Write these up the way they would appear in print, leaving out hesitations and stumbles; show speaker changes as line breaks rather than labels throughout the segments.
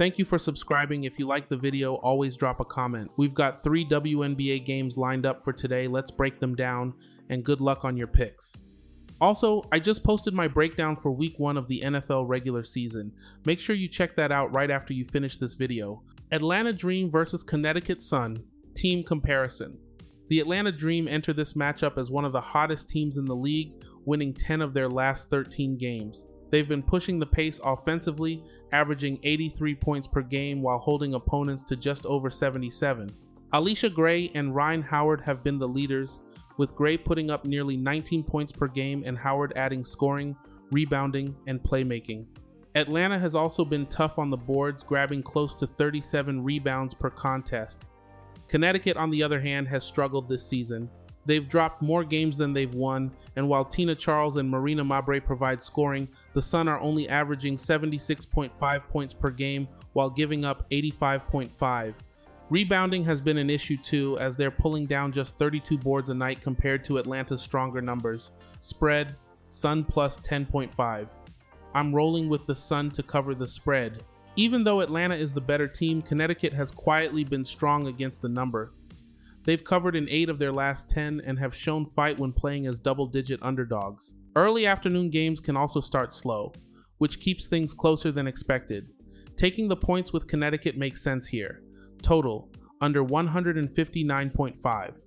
Thank you for subscribing. If you like the video, always drop a comment. We've got 3 WNBA games lined up for today. Let's break them down, and good luck on your picks. Also, I just posted my breakdown for week 1 of the NFL regular season. Make sure you check that out right after you finish this video. Atlanta Dream versus Connecticut Sun, team comparison. The Atlanta Dream enter this matchup as one of the hottest teams in the league, winning 10 of their last 13 games. They've been pushing the pace offensively, averaging 83 points per game while holding opponents to just over 77. Alicia Gray and Rhyne Howard have been the leaders, with Gray putting up nearly 19 points per game and Howard adding scoring, rebounding, and playmaking. Atlanta has also been tough on the boards, grabbing close to 37 rebounds per contest. Connecticut, on the other hand, has struggled this season. They've dropped more games than they've won, and while Tina Charles and Marina Mabre provide scoring, the Sun are only averaging 76.5 points per game while giving up 85.5. Rebounding has been an issue too, as they're pulling down just 32 boards a night compared to Atlanta's stronger numbers. Spread, Sun plus 10.5. I'm rolling with the Sun to cover the spread. Even though Atlanta is the better team, Connecticut has quietly been strong against the number. They've covered in 8 of their last 10 and have shown fight when playing as double-digit underdogs. Early afternoon games can also start slow, which keeps things closer than expected. Taking the points with Connecticut makes sense here. Total, under 159.5.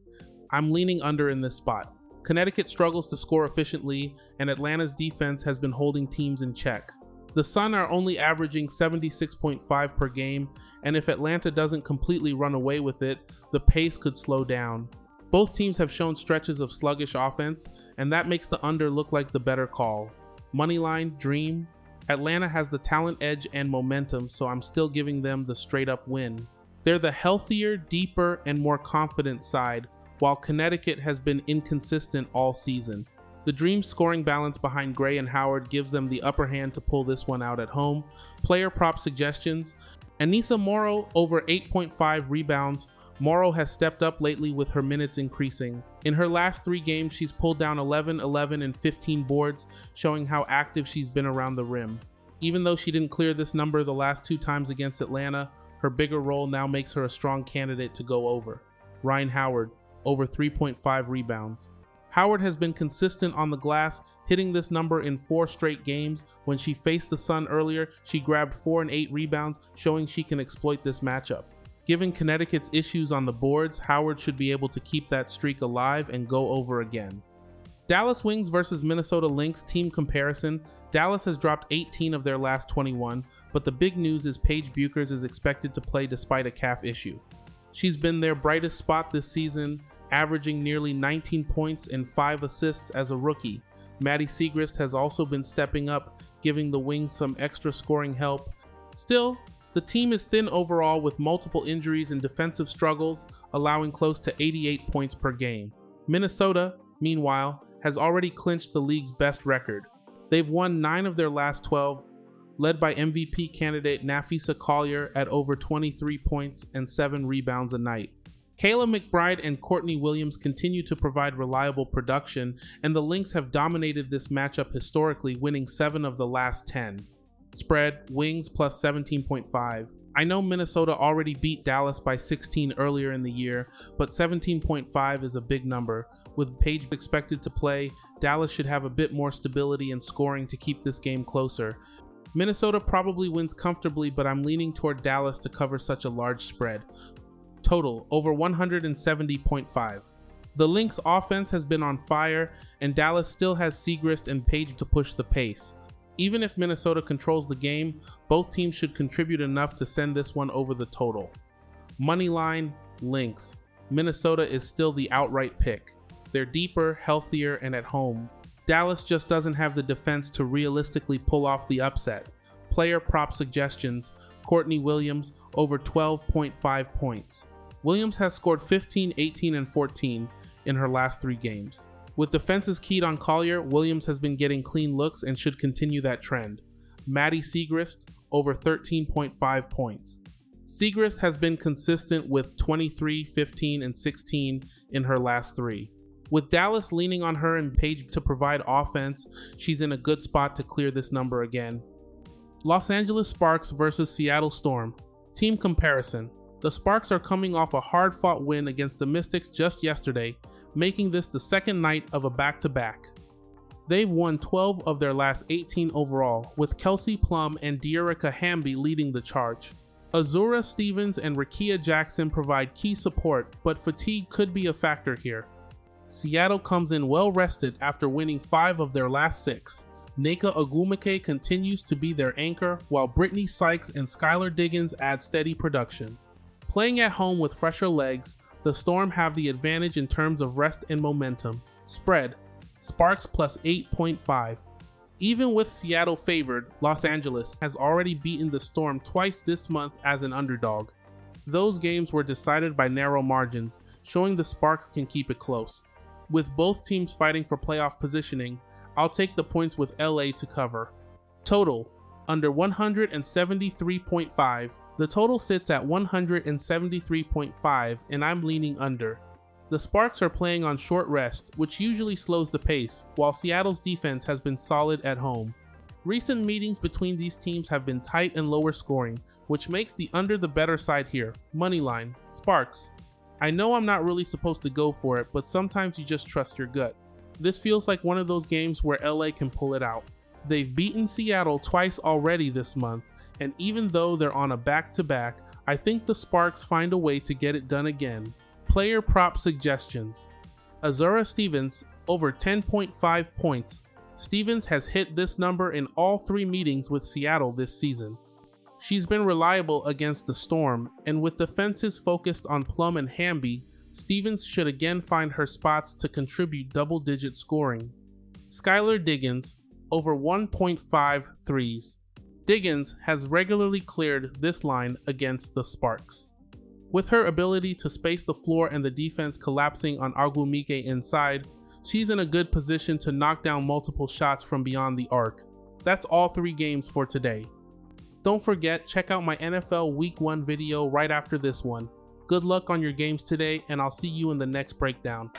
I'm leaning under in this spot. Connecticut struggles to score efficiently, and Atlanta's defense has been holding teams in check. The Sun are only averaging 76.5 per game, and if Atlanta doesn't completely run away with it, the pace could slow down. Both teams have shown stretches of sluggish offense, and that makes the under look like the better call. Moneyline, Dream. Atlanta has the talent edge and momentum, so I'm still giving them the straight-up win. They're the healthier, deeper, and more confident side, while Connecticut has been inconsistent all season. The Dream's scoring balance behind Gray and Howard gives them the upper hand to pull this one out at home. Player prop suggestions. Anissa Morrow over 8.5 rebounds. Morrow has stepped up lately with her minutes increasing. In her last 3 games, she's pulled down 11, 11, and 15 boards, showing how active she's been around the rim. Even though she didn't clear this number the last 2 times against Atlanta, her bigger role now makes her a strong candidate to go over. Rhyne Howard over 3.5 rebounds. Howard has been consistent on the glass, hitting this number in 4 straight games. When she faced the Sun earlier, she grabbed 4 and 8 rebounds, showing she can exploit this matchup. Given Connecticut's issues on the boards, Howard should be able to keep that streak alive and go over again. Dallas Wings versus Minnesota Lynx team comparison. Dallas has dropped 18 of their last 21, but the big news is Paige Bueckers is expected to play despite a calf issue. She's been their brightest spot this season, averaging nearly 19 points and 5 assists as a rookie. Maddie Siegrist has also been stepping up, giving the Wings some extra scoring help. Still, the team is thin overall with multiple injuries and defensive struggles, allowing close to 88 points per game. Minnesota, meanwhile, has already clinched the league's best record. They've won 9 of their last 12, led by MVP candidate Napheesa Collier at over 23 points and 7 rebounds a night. Kayla McBride and Courtney Williams continue to provide reliable production, and the Lynx have dominated this matchup historically, winning 7 of the last 10. Spread, Wings plus 17.5. I know Minnesota already beat Dallas by 16 earlier in the year, but 17.5 is a big number. With Paige expected to play, Dallas should have a bit more stability and scoring to keep this game closer. Minnesota probably wins comfortably, but I'm leaning toward Dallas to cover such a large spread. Total, over 170.5. The Lynx offense has been on fire, and Dallas still has Siegrist and Paige to push the pace. Even if Minnesota controls the game, both teams should contribute enough to send this one over the total. Moneyline, Lynx. Minnesota is still the outright pick. They're deeper, healthier, and at home. Dallas just doesn't have the defense to realistically pull off the upset. Player prop suggestions. Courtney Williams over 12.5 points. Williams has scored 15, 18, and 14 in her last 3 games. With defenses keyed on Collier, Williams has been getting clean looks and should continue that trend. Maddie Siegrist over 13.5 points. Siegrist has been consistent with 23, 15, and 16 in her last 3. With Dallas leaning on her and Paige to provide offense, she's in a good spot to clear this number again. Los Angeles Sparks versus Seattle Storm. Team comparison. The Sparks are coming off a hard-fought win against the Mystics just yesterday, making this the second night of a back-to-back. They've won 12 of their last 18 overall, with Kelsey Plum and De'Erica Hamby leading the charge. Azura Stevens and Rakia Jackson provide key support, but fatigue could be a factor here. Seattle comes in well rested after winning 5 of their last 6. Nneka Ogwumike continues to be their anchor, while Brittany Sykes and Skylar Diggins add steady production. Playing at home with fresher legs, the Storm have the advantage in terms of rest and momentum. Spread: Sparks plus 8.5. Even with Seattle favored, Los Angeles has already beaten the Storm twice this month as an underdog. Those games were decided by narrow margins, showing the Sparks can keep it close. With both teams fighting for playoff positioning, I'll take the points with LA to cover. Total: under 173.5. The total sits at 173.5 and I'm leaning under. The Sparks are playing on short rest, which usually slows the pace, while Seattle's defense has been solid at home. Recent meetings between these teams have been tight and lower scoring, which makes the under the better side here. Moneyline: Sparks. I know I'm not really supposed to go for it, but sometimes you just trust your gut. This feels like one of those games where LA can pull it out. They've beaten Seattle twice already this month, and even though they're on a back-to-back, I think the Sparks find a way to get it done again. Player prop suggestions. Azura Stevens, over 10.5 points. Stevens has hit this number in all 3 meetings with Seattle this season. She's been reliable against the Storm, and with defenses focused on Plum and Hamby, Stevens should again find her spots to contribute double-digit scoring. Skylar Diggins, over 1.5 threes. Diggins has regularly cleared this line against the Sparks. With her ability to space the floor and the defense collapsing on Ogwumike inside, she's in a good position to knock down multiple shots from beyond the arc. That's all 3 games for today. Don't forget, check out my NFL Week 1 video right after this one. Good luck on your games today, and I'll see you in the next breakdown.